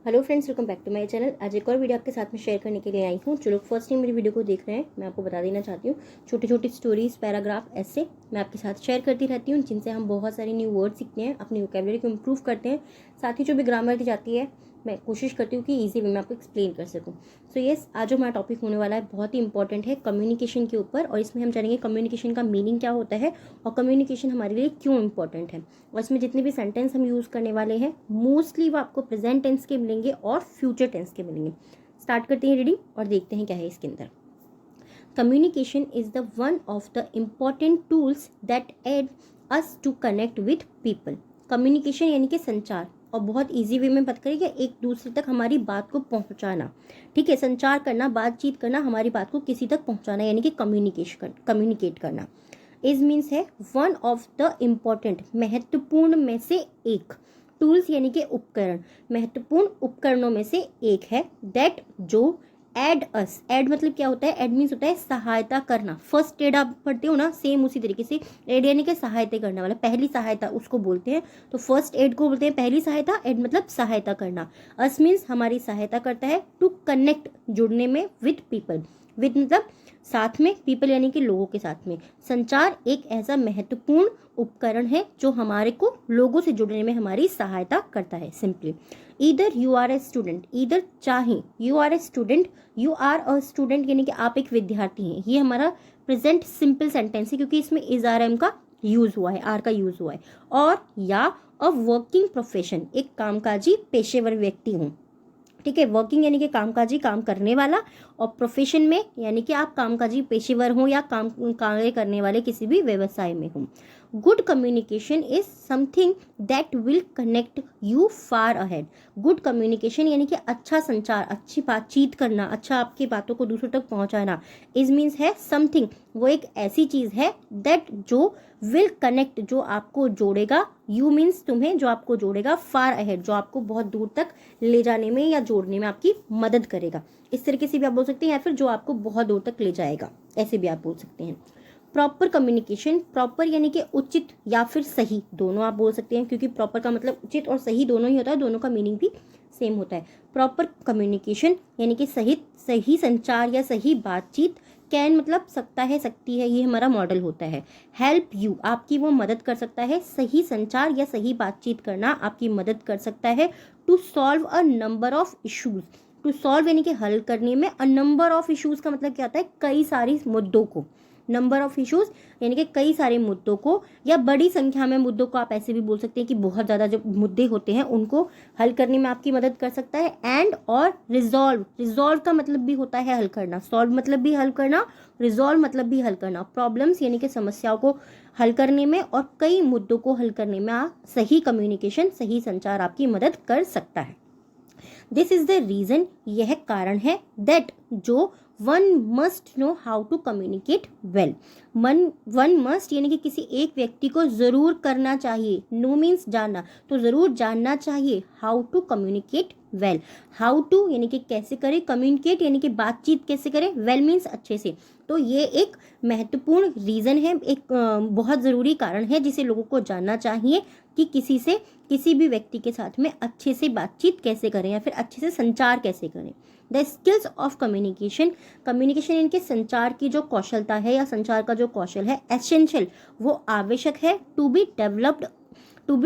Hello friends, welcome back to my channel. आज एक और वीडियो आपके साथ में शेयर करने के लिए आई हूँ। जो लोग फर्स्ट टाइम मेरी वीडियो को देख रहे हैं, मैं आपको बता देना चाहती हूँ, छोटी छोटी स्टोरीज, पैराग्राफ, ऐसे मैं आपके साथ शेयर करती रहती हूँ, जिनसे हम बहुत सारे न्यू वर्ड सीखते हैं, अपनी वोकैबुलरी को इम्प्रूव करते हैं। साथ ही जो भी ग्रामर दी जाती है, मैं कोशिश करती हूँ कि ईजी वे में आपको एक्सप्लेन कर सकूँ। सो यस, आज जो हमारा टॉपिक होने वाला है बहुत ही इंपॉर्टेंट है, कम्युनिकेशन के ऊपर। और इसमें हम जानेंगे कम्युनिकेशन का मीनिंग क्या होता है और कम्युनिकेशन हमारे लिए क्यों इंपॉर्टेंट है। और इसमें जितने भी सेंटेंस हम यूज़ करने वाले हैं, मोस्टली वो आपको प्रेजेंट टेंस के मिलेंगे और फ्यूचर टेंस के मिलेंगे। स्टार्ट करते हैं रीडिंग और देखते हैं क्या है इसके अंदर। Communication is the one of the important tools that aid us to connect with people. Communication यानी कि संचार, और बहुत इजी वे में बात करेंगे, एक दूसरे तक हमारी बात को पहुंचाना। ठीक है, संचार करना, बातचीत करना, हमारी बात को किसी तक पहुंचाना, यानी कि कम्युनिकेट करना। इज मीन्स है वन ऑफ द इम्पॉर्टेंट, महत्वपूर्ण में से एक। टूल्स यानी कि उपकरण, महत्वपूर्ण उपकरणों में से एक है। दैट जो एड अस, एड मतलब क्या होता है? एड मीन्स होता है सहायता करना। फर्स्ट एड आप पढ़ते हो ना, सेम उसी तरीके से एड यानी कि सहायता करने वाला, पहली सहायता उसको बोलते हैं। तो फर्स्ट एड को बोलते हैं पहली सहायता, एड मतलब सहायता करना। अस मीन्स हमारी सहायता करता है, टू कनेक्ट जुड़ने में, विद पीपल, विद मतलब साथ में, पीपल यानी कि लोगों के साथ में। संचार एक ऐसा महत्वपूर्ण उपकरण है जो हमारे को लोगों से जुड़ने में हमारी सहायता करता है। Simply, either you are a student, either चाहे you are a student, you are a student यानी कि आप एक विद्यार्थी हैं। ये हमारा प्रेजेंट सिंपल सेंटेंस है, क्योंकि इसमें इज आर एम का यूज हुआ है, आर का यूज हुआ है। और या अ वर्किंग प्रोफेशन, एक कामकाजी पेशेवर व्यक्ति हूँ। ठीक है, वर्किंग यानी कि कामकाजी, काम करने वाला, और प्रोफेशन में यानी कि आप कामकाजी पेशेवर हो या कार्य करने वाले किसी भी व्यवसाय में हो। Good communication is something that will connect you far ahead. Good communication यानी कि अच्छा संचार, अच्छी बातचीत करना, अच्छा आपकी बातों को दूसरों तक पहुंचाना। इज मीन्स है समथिंग, वो एक ऐसी चीज है, दैट जो विल कनेक्ट, जो आपको जोड़ेगा, यू मीन्स तुम्हें, जो आपको जोड़ेगा, फार अहेड जो आपको बहुत दूर तक ले जाने में या जोड़ने में आपकी मदद करेगा। इस तरीके से भी आप बोल सकते हैं, या फिर जो आपको बहुत दूर तक ले जाएगा, ऐसे भी आप बोल सकते हैं। प्रॉपर कम्युनिकेशन, प्रॉपर यानी कि उचित या फिर सही, दोनों आप बोल सकते हैं, क्योंकि प्रॉपर का मतलब उचित और सही दोनों ही होता है, दोनों का मीनिंग भी सेम होता है। प्रॉपर कम्युनिकेशन यानी कि सही संचार या सही बातचीत। कैन मतलब सकता है, सकती है, ये हमारा मॉडल होता है। हेल्प यू, आपकी वो मदद कर सकता है, सही संचार या सही बातचीत करना आपकी मदद कर सकता है। To solve a number of issues, to solve यानी कि हल करने में, अ नंबर ऑफ इश्यूज का मतलब क्या होता है? कई सारी मुद्दों को। नंबर ऑफ इश्यूज यानी कि कई सारे मुद्दों को, या बड़ी संख्या में मुद्दों को आप ऐसे भी बोल सकते हैं कि बहुत ज़्यादा जो मुद्दे होते हैं उनको हल करने में आपकी मदद कर सकता है। एंड और रिजॉल्व, रिजॉल्व का मतलब भी होता है हल करना, सॉल्व मतलब भी हल करना, रिजॉल्व मतलब भी हल करना। प्रॉब्लम्स यानी कि समस्याओं को हल करने में और कई मुद्दों को हल करने में सही कम्युनिकेशन, सही संचार आपकी मदद कर सकता है। दिस इज द रीजन, यह कारण है, दैट जो one must know how to communicate well. One must यानी कि किसी एक व्यक्ति को जरूर करना चाहिए, नो मीन्स जानना, तो जरूर जानना चाहिए, how to communicate well. How to यानी कि कैसे करें, कम्युनिकेट यानी कि बातचीत कैसे करें, वेल मीन्स अच्छे से। तो ये एक महत्वपूर्ण रीजन है, एक बहुत ज़रूरी कारण है जिसे लोगों को जानना चाहिए कि किसी भी व्यक्ति के साथ में अच्छे से बातचीत कैसे करें या फिर अच्छे से संचार कैसे करें। The skills of communication, communication यानी कि संचार की जो कौशलता है या संचार का जो कौशल है, एसेंशियल, वो आवश्यक है। टू बी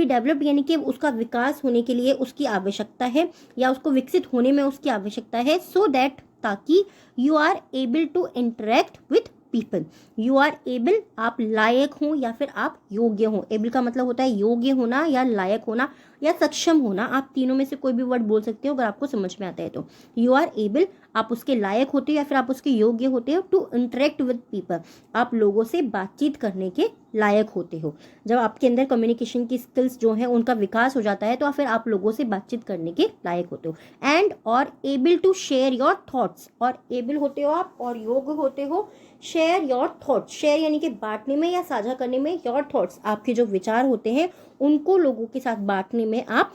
डेवलप्ड यानी कि उसका विकास होने के लिए उसकी आवश्यकता है, या उसको विकसित होने में उसकी आवश्यकता है। सो दैट, ताकि you are able to interact with people, you are able, आप लायक हो या फिर आप योग्य हो। एबल का मतलब होता है योग्य होना या लायक होना या सक्षम होना, आप तीनों में से कोई भी वर्ड बोल सकते हो अगर आपको समझ में आता है तो। यू आर एबल, आप उसके लायक होते हो या फिर आप उसके योग्य होते हो। टू इंटरेक्ट विद पीपल, आप लोगों से बातचीत करने के लायक होते हो। जब आपके अंदर कम्युनिकेशन की स्किल्स जो है उनका विकास हो जाता है, तो फिर आप लोगों से बातचीत करने के लायक होते हो। एंड और able to share your thoughts, और एबल होते हो आप और योग्य होते हो शेयर योर थॉट्स, शेयर यानी कि बांटने में या साझा करने में, योर थॉट्स आपके जो विचार होते हैं उनको लोगों के साथ बांटने में आप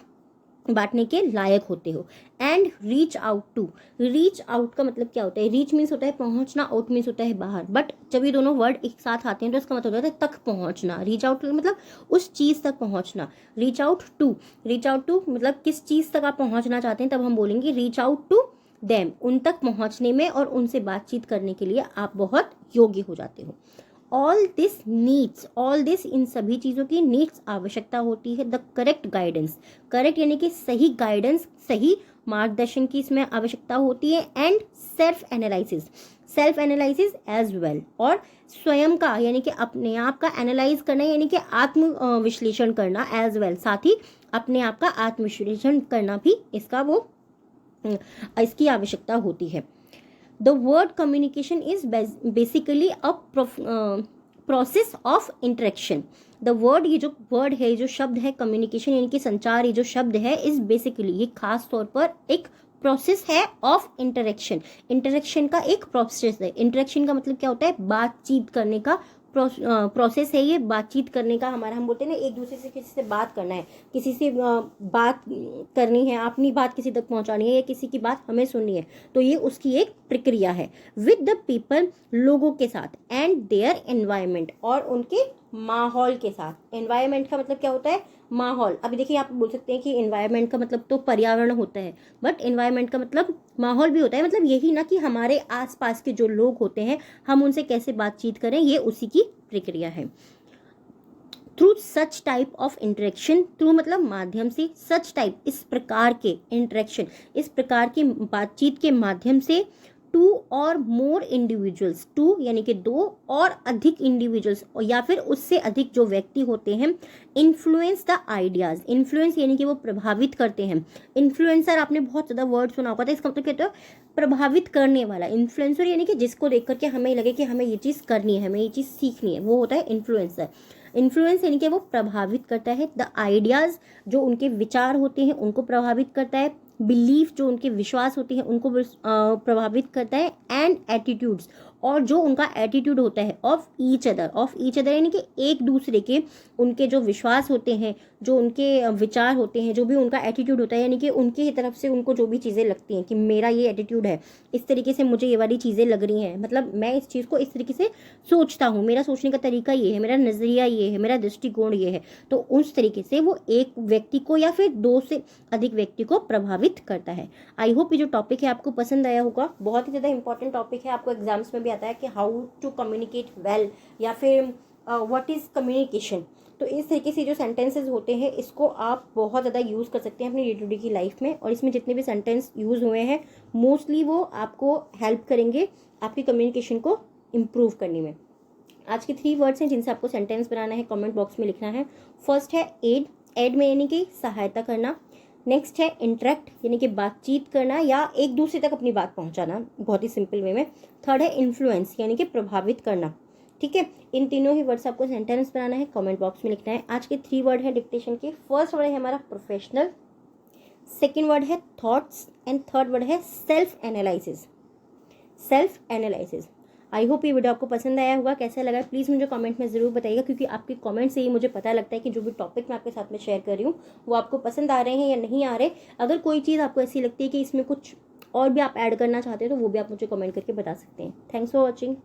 बांटने के लायक होते हो। And reach out to, reach out का मतलब क्या होता है? रीच मीन्स होता है पहुंचना, आउट मीन्स होता है बाहर, बट जब ये दोनों वर्ड एक साथ आते हैं तो इसका मतलब होता है तक पहुंचना। रीच आउट मतलब उस चीज तक पहुंचना। Reach out to, reach out to मतलब किस चीज तक आप पहुंचना चाहते हैं, तब हम बोलेंगे रीच आउट टू देम। उन तक पहुंचने में और उनसे बातचीत करने के लिए आप बहुत योग्य हो जाते हो। All this needs, all this in सभी चीज़ों की नीड्स आवश्यकता होती है द करेक्ट गाइडेंस, करेक्ट यानी कि सही गाइडेंस, सही मार्गदर्शन की इसमें आवश्यकता होती है। And self analysis, self analysis as well, और स्वयं का यानी कि अपने आप का एनालाइज करना यानी कि आत्म विश्लेषण करना एज वेल, साथ ही अपने आप का आत्मविश्लेषण करना भी इसकी आवश्यकता होती है। The word communication is basically a process of interaction. The word, ये जो word है, ये जो शब्द है communication यानी कि संचार, ये जो शब्द है is basically, ये खास तौर पर एक प्रोसेस है ऑफ इंटरेक्शन। इंटरेक्शन का एक प्रोसेस है। इंटरेक्शन का मतलब क्या होता है? बातचीत करने का प्रोसेस है ये। बातचीत करने का हमारा, हम बोलते हैं ना एक दूसरे से, किसी से बात करना है, किसी से बात करनी है, अपनी बात किसी तक पहुंचानी है या किसी की बात हमें सुननी है, तो ये उसकी एक प्रक्रिया है। विद द पीपल, लोगों के साथ, एंड देयर एनवायरमेंट, और उनके माहौल के साथ। एनवायरमेंट का मतलब क्या होता है? माहौल। अभी देखिए आप बोल सकते हैं कि एनवायरमेंट का मतलब तो पर्यावरण होता है, बट एनवायरमेंट का मतलब माहौल भी होता है। मतलब यही ना कि हमारे आसपास के जो लोग होते हैं हम उनसे कैसे बातचीत करें, ये उसी की प्रक्रिया है। Through such type of interaction, through मतलब माध्यम से, सच टाइप इस प्रकार के इंटरेक्शन, इस प्रकार की बातचीत के माध्यम से, टू और मोर इंडिविजुअल्स, टू यानी कि दो और अधिक इंडिविजुअल्स या फिर उससे अधिक जो व्यक्ति होते हैं, इन्फ्लुएंस द आइडियाज, इन्फ्लुएंस यानी कि वो प्रभावित करते हैं। इन्फ्लुएंसर आपने बहुत ज़्यादा वर्ड सुना होगा, तो इसका मतलब क्या होता है? प्रभावित करने वाला। इन्फ्लुएंसर यानी कि जिसको देख करके हमें लगे कि हमें ये चीज़ करनी है, हमें ये चीज़ सीखनी है, वो होता है इन्फ्लुएंसर। इन्फ्लुएंस यानी कि वो प्रभावित करता है। द आइडियाज़, जो उनके विचार होते हैं उनको प्रभावित करता है। बिलीफ, जो उनके विश्वास होते हैं उनको प्रभावित करता है। एंड एटीट्यूड्स, और जो उनका एटीट्यूड होता है ऑफ ईच अदर यानी कि एक दूसरे के, उनके जो विश्वास होते हैं, जो उनके विचार होते हैं, जो भी उनका एटीट्यूड होता है, यानी कि उनकी ही तरफ से उनको जो भी चीज़ें लगती हैं कि मेरा ये एटीट्यूड है, इस तरीके से मुझे ये वाली चीज़ें लग रही हैं, मतलब मैं इस चीज़ को इस तरीके से सोचता हूँ, मेरा सोचने का तरीका ये है, मेरा नज़रिया ये है, मेरा दृष्टिकोण ये है, तो उस तरीके से वो एक व्यक्ति को या फिर दो से अधिक व्यक्ति को प्रभावित करता है। आई होप ये जो टॉपिक है आपको पसंद आया होगा। बहुत ही ज़्यादा इंपॉर्टेंट टॉपिक है, आपको एग्जाम्स में भी आता है कि हाउ टू कम्युनिकेट वेल या फिर व्हाट इज़ कम्युनिकेशन। तो इस तरीके से जो सेंटेंसेस होते हैं इसको आप बहुत ज़्यादा यूज़ कर सकते हैं अपनी डे टू डे की लाइफ में, और इसमें जितने भी सेंटेंस यूज़ हुए हैं मोस्टली वो आपको हेल्प करेंगे आपकी कम्युनिकेशन को इम्प्रूव करने में। आज के 3 वर्ड्स हैं जिनसे आपको सेंटेंस बनाना है, कमेंट बॉक्स में लिखना है। फर्स्ट है एड, एड में यानी कि सहायता करना। नेक्स्ट है इंटरेक्ट यानी कि बातचीत करना या एक दूसरे तक अपनी बात पहुंचाना, बहुत ही सिंपल वे में। थर्ड है इन्फ्लुएंस यानी कि प्रभावित करना। ठीक है, इन तीनों ही वर्ड्स आपको सेंटेंस बनाना है, कमेंट बॉक्स में लिखना है। आज के 3 वर्ड है डिक्टेशन के। फर्स्ट वर्ड है हमारा प्रोफेशनल, सेकेंड वर्ड है थॉट्स एंड थर्ड वर्ड है self analysis. Self analysis. I hope ये वीडियो आपको पसंद आया होगा। कैसा लगा प्लीज़ मुझे कमेंट में ज़रूर बताइएगा, क्योंकि आपके कमेंट से ही मुझे पता लगता है कि जो भी टॉपिक मैं आपके साथ में शेयर कर रही हूँ वो आपको पसंद आ रहे हैं या नहीं आ रहे। अगर कोई चीज़ आपको ऐसी लगती है कि इसमें कुछ और भी आप ऐड करना चाहते हैं तो वो भी आप मुझे कमेंट करके बता सकते हैं। Thanks for watching.